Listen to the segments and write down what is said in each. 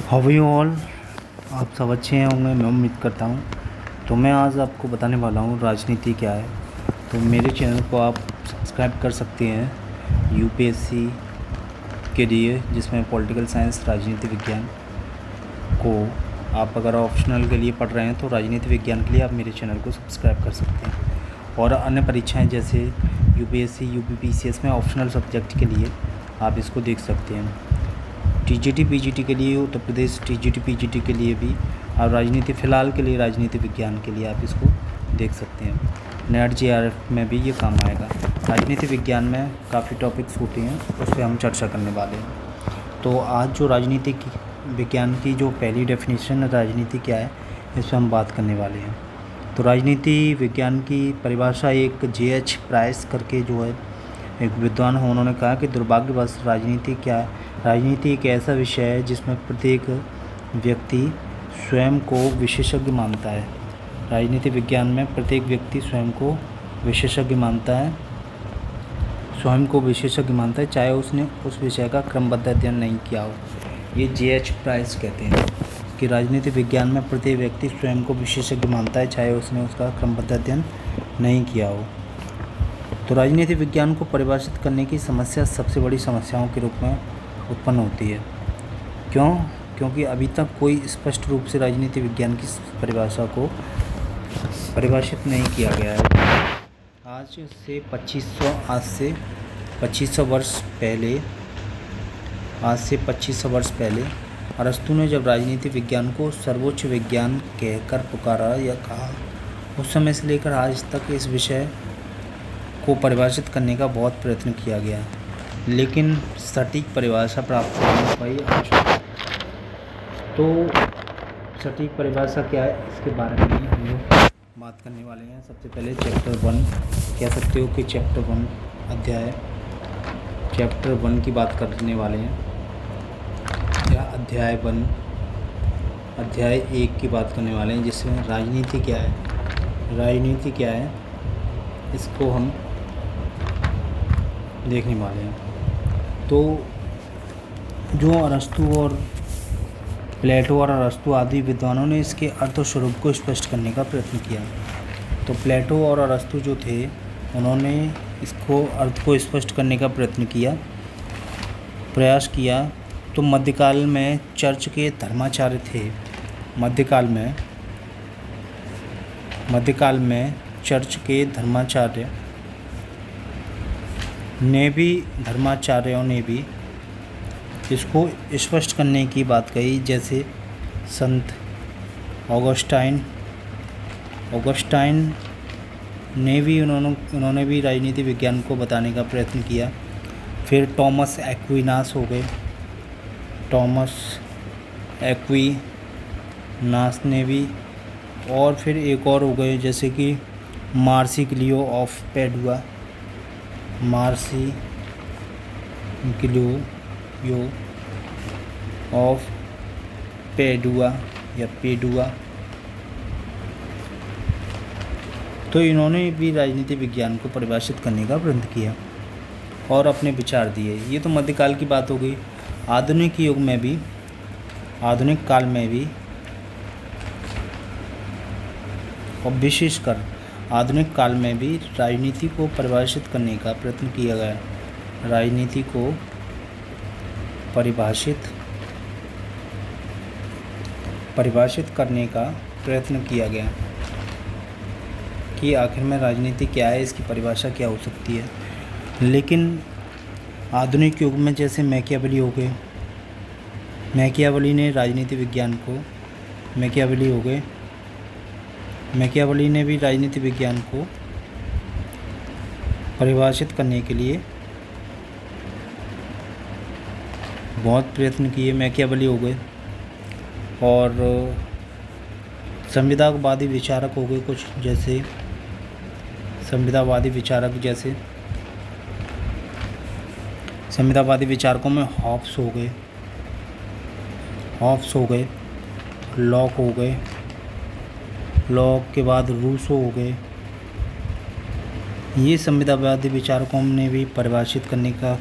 How you all. आप सब अच्छे होंगे, मैं उम्मीद करता हूँ। तो मैं आज आपको बताने वाला हूँ राजनीति क्या है। तो मेरे चैनल को आप सब्सक्राइब कर सकते हैं यूपीएससी के लिए, जिसमें पॉलिटिकल साइंस राजनीति विज्ञान को आप अगर ऑप्शनल के लिए पढ़ रहे हैं तो राजनीति विज्ञान के लिए आप मेरे चैनल को सब्सक्राइब कर सकते हैं। और अन्य परीक्षाएँ जैसे यूपीएससी यूपीपीसीएस में ऑप्शनल सब्जेक्ट के लिए आप इसको देख सकते हैं। टीजीटी पीजीटी के लिए, उत्तर प्रदेश टीजीटी पीजीटी के लिए भी और राजनीति फ़िलहाल के लिए राजनीति विज्ञान के लिए आप इसको देख सकते हैं। नेट जेआरएफ में भी ये काम आएगा। राजनीति विज्ञान में काफ़ी टॉपिक्स होते हैं, उस पर हम चर्चा करने वाले हैं। तो आज जो राजनीति विज्ञान की जो पहली डेफिनेशन है राजनीति क्या है, इस पर हम बात करने वाले हैं। तो राजनीति विज्ञान की परिभाषा एक जेएच प्राइस करके जो है एक विद्वान हैं, उन्होंने कहा कि दुर्भाग्यवश राजनीति क्या है। राजनीति एक ऐसा विषय है जिसमें प्रत्येक व्यक्ति स्वयं को विशेषज्ञ मानता है। राजनीति विज्ञान में प्रत्येक व्यक्ति स्वयं को विशेषज्ञ मानता है, चाहे उसने उस विषय का क्रमबद्ध अध्ययन नहीं किया हो। ये जेएच प्राइस कहते हैं कि राजनीति विज्ञान में प्रत्येक व्यक्ति स्वयं को विशेषज्ञ मानता है, चाहे उसने उसका क्रमबद्ध अध्ययन नहीं किया हो। तो राजनीति विज्ञान को परिभाषित करने की समस्या सबसे बड़ी समस्याओं के रूप में उत्पन्न होती है। क्योंकि अभी तक कोई स्पष्ट रूप से राजनीति विज्ञान की परिभाषा को परिभाषित नहीं किया गया है। आज से 2500 वर्ष पहले अरस्तु ने जब राजनीति विज्ञान को सर्वोच्च विज्ञान कहकर पुकारा या कहा, उस समय से लेकर आज तक इस विषय को परिभाषित करने का बहुत प्रयत्न किया गया, लेकिन सटीक परिभाषा प्राप्त करना पाई आवश्यक है। तो सटीक परिभाषा क्या है, इसके बारे में हम लोग बात करने वाले हैं। सबसे पहले चैप्टर 1 कह सकते हो कि चैप्टर 1 की बात करने वाले हैं, या अध्याय 1 की बात करने वाले हैं, जिसमें राजनीति क्या है इसको हम देखने वाले हैं। तो जो प्लेटो और अरस्तु आदि विद्वानों ने इसके अर्थ और स्वरूप को स्पष्ट करने का प्रयत्न किया। तो प्लेटो और अरस्तु जो थे, उन्होंने इसको अर्थ को स्पष्ट करने का प्रयास किया। तो मध्यकाल में चर्च के धर्माचार्य थे। मध्यकाल में चर्च के धर्माचार्यों ने भी इसको स्पष्ट करने की बात कही, जैसे संत ऑगस्टाइन ने भी उन्होंने भी राजनीति विज्ञान को बताने का प्रयत्न किया। फिर टॉमस एक्विनास ने भी, और फिर एक और हो गए जैसे कि मार्सिलियो ऑफ पेडुआ। तो इन्होंने भी राजनीति विज्ञान को परिभाषित करने का प्रयत्न किया और अपने विचार दिए। ये तो मध्यकाल की बात हो गई। आधुनिक काल में भी और विशेषकर आधुनिक काल में भी राजनीति को परिभाषित करने का प्रयत्न किया गया। राजनीति को परिभाषित करने का प्रयत्न किया गया कि आखिर में राजनीति क्या है, इसकी परिभाषा क्या हो सकती है। लेकिन आधुनिक युग में जैसे मैकियावेली ने राजनीति विज्ञान को मैकियावेली ने भी राजनीति विज्ञान को परिभाषित करने के लिए बहुत प्रयत्न किए। मैकियावेली हो गए और संविधावादी विचारक हो गए कुछ, जैसे संविधावादी विचारकों में हॉब्स हो गए, लॉक हो गए, लॉक के बाद रूसो हो गए। ये संविधावादी विचारकों ने भी परिभाषित करने का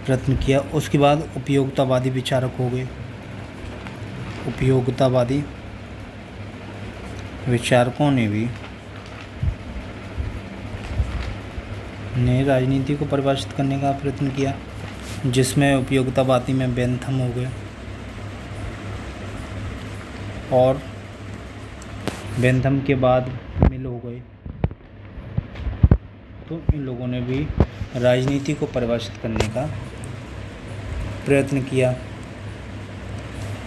प्रयत्न किया। उसके बाद उपयोगितावादी विचारक हो गए, उपयोगितावादी विचारकों ने राजनीति को परिभाषित करने का प्रयत्न किया, जिसमें उपयोगितावादी में बेंथम हो गए और बेंथम के बाद मिल हो गए। तो इन लोगों ने भी राजनीति को परिभाषित करने का प्रयत्न किया।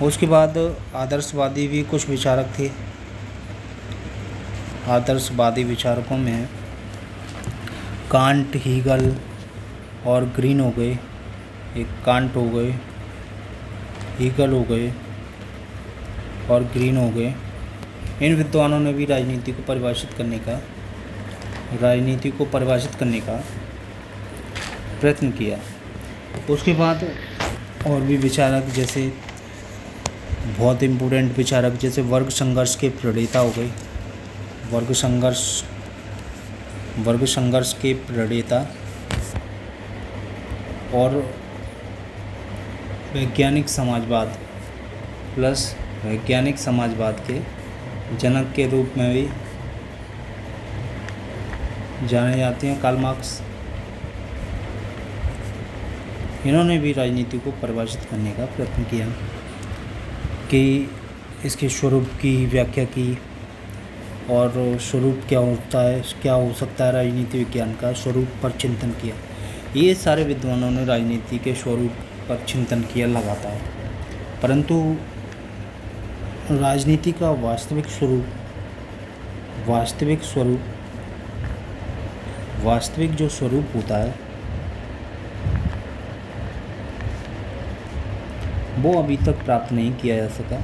उसके बाद आदर्शवादी भी कुछ विचारक थे। आदर्शवादी विचारकों में कांट, हीगल और ग्रीन हो गए। एक कांट हो गए, हीगल हो गए और ग्रीन हो गए। इन विद्वानों ने भी राजनीति को परिभाषित करने का प्रयत्न किया। उसके बाद और भी विचारक, जैसे बहुत इम्पोर्टेंट विचारक जैसे वर्ग संघर्ष के प्रणेता हो गए। वर्ग संघर्ष के प्रणेता और वैज्ञानिक समाजवाद के जनक के रूप में भी जाने जाते हैं कार्ल मार्क्स। इन्होंने भी राजनीति को परिभाषित करने का प्रयत्न किया कि इसके स्वरूप की व्याख्या की और स्वरूप क्या होता है, क्या हो सकता है राजनीति विज्ञान का, स्वरूप पर चिंतन किया। ये सारे विद्वानों ने राजनीति के स्वरूप पर चिंतन किया लगातार, परंतु राजनीति का वास्तविक जो स्वरूप होता है वो अभी तक प्राप्त नहीं किया जा सका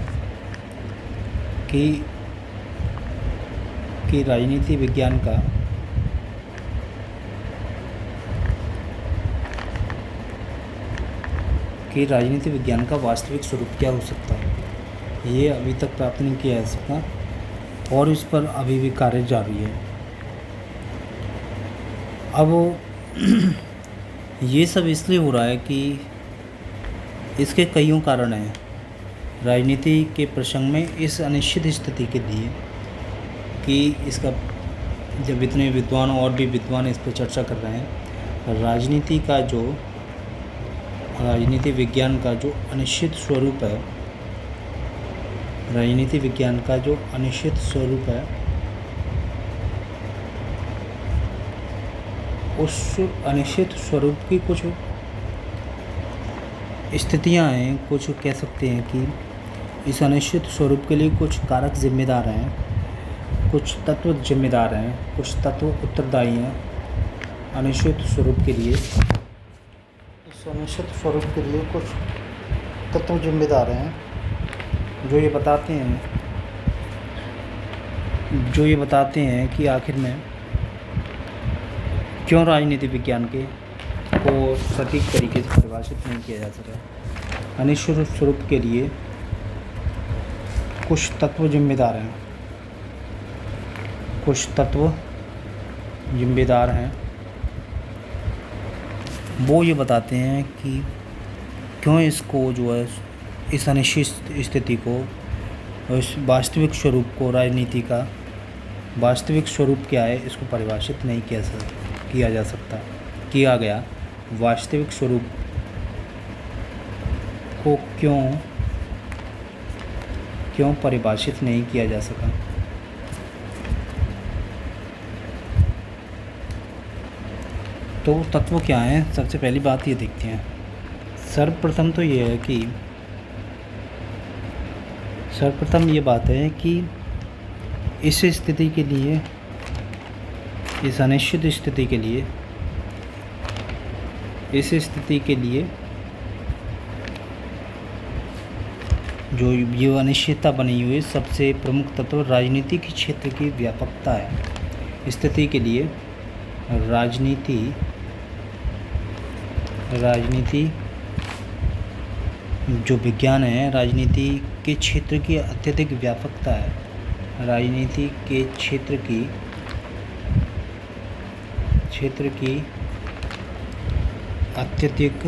कि राजनीति विज्ञान का वास्तविक स्वरूप क्या हो सकता है, ये अभी तक प्राप्त नहीं किया जा सका और इस पर अभी भी कार्य जारी है। अब ये सब इसलिए हो रहा है कि इसके कईयों कारण हैं। राजनीति के प्रसंग में इस अनिश्चित स्थिति के लिए कि इसका जब इतने विद्वान और भी विद्वान इस पर चर्चा कर रहे हैं, राजनीति विज्ञान का जो अनिश्चित स्वरूप है, उस अनिश्चित स्वरूप की कुछ स्थितियां हैं, कुछ कह सकते हैं कि इस अनिश्चित स्वरूप के लिए कुछ कारक जिम्मेदार हैं, कुछ तत्व जिम्मेदार हैं, कुछ तत्व उत्तरदायी हैं। अनिश्चित स्वरूप के लिए कुछ तत्व जिम्मेदार हैं जो ये बताते हैं कि आखिर में क्यों राजनीति विज्ञान को सटीक तरीके से परिभाषित नहीं किया जा सका। अनिश्चित स्वरूप के लिए कुछ तत्व जिम्मेदार हैं, वो ये बताते हैं कि क्यों इसको जो है इस अनिश्चित स्थिति को, इस वास्तविक स्वरूप को, राजनीति का वास्तविक स्वरूप क्या है, इसको परिभाषित नहीं किया गया। वास्तविक स्वरूप को क्यों परिभाषित नहीं किया जा सका। तो तत्व क्या हैं, सबसे पहली बात ये देखते हैं। सर्वप्रथम तो ये है कि बात है कि इस स्थिति के लिए, इस अनिश्चित स्थिति के लिए, जो ये अनिश्चितता बनी हुई है, सबसे प्रमुख तत्व राजनीति के क्षेत्र की व्यापकता है। स्थिति के लिए राजनीति जो विज्ञान है, राजनीति के क्षेत्र की अत्यधिक व्यापकता है। राजनीति के क्षेत्र की अत्यधिक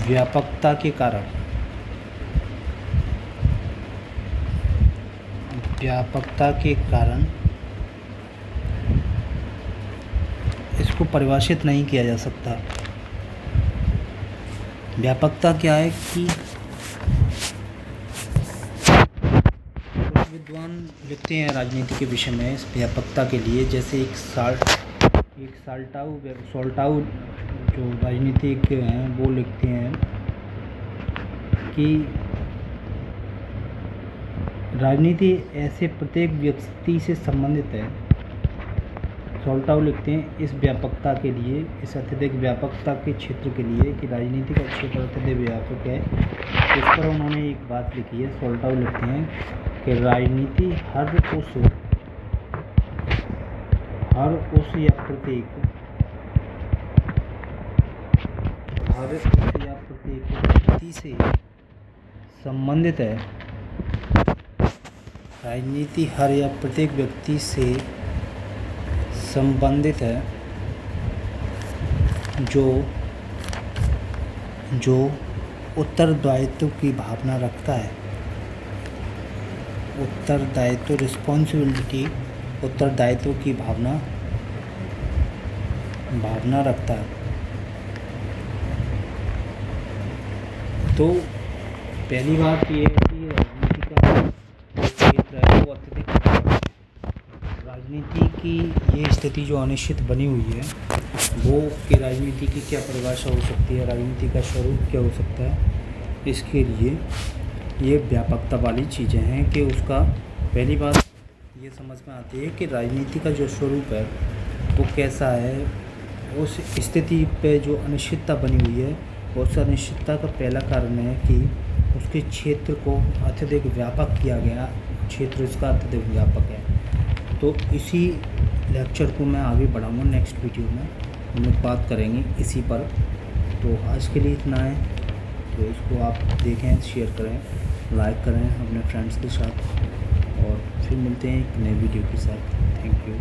व्यापकता के कारण व्यापकता के कारण इसको परिभाषित नहीं किया जा सकता। व्यापकता क्या है कि कुछ विद्वान लिखते हैं राजनीति के विषय में इस व्यापकता के लिए, जैसे एक सोल्टाउ जो राजनीतिक हैं वो लिखते हैं कि राजनीति ऐसे प्रत्येक व्यक्ति से संबंधित है। सोल्टाउ लिखते हैं इस व्यापकता के लिए, इस अत्यधिक व्यापकता के क्षेत्र के लिए कि राजनीति का क्षेत्र अत्यधिक व्यापक है। इस पर उन्होंने एक बात लिखी है। सोल्टाउ लिखते हैं कि राजनीति हर उस या प्रत्येक व्यक्ति से संबंधित है। राजनीति हर या प्रत्येक व्यक्ति से संबंधित है जो उत्तरदायित्व की भावना रखता है। उत्तरदायित्व उत्तरदायित्व की भावना रखता है। तो पहली बात ये है कि राजनीति का क्षेत्र है वो अत्यधिक, राजनीति की ये स्थिति जो अनिश्चित बनी हुई है वो कि राजनीति की क्या परिभाषा हो सकती है, राजनीति का स्वरूप क्या हो सकता है, इसके लिए ये व्यापकता वाली चीज़ें हैं कि उसका पहली बात ये समझ में आती है कि राजनीति का जो स्वरूप है वो कैसा है। उस स्थिति पे जो अनिश्चितता बनी हुई है, उस अनिश्चितता का पहला कारण है कि उसके क्षेत्र को अत्यधिक व्यापक किया गया, क्षेत्र इसका अत्यधिक व्यापक है। तो इसी लेक्चर को मैं आगे बढ़ाऊँगा, नेक्स्ट वीडियो में हम लोग बात करेंगे इसी पर। तो आज के लिए इतना है, तो इसको आप देखें, शेयर करें, लाइक करें अपने फ्रेंड्स के साथ, और फिर मिलते हैं एक नए वीडियो के साथ। Thank you.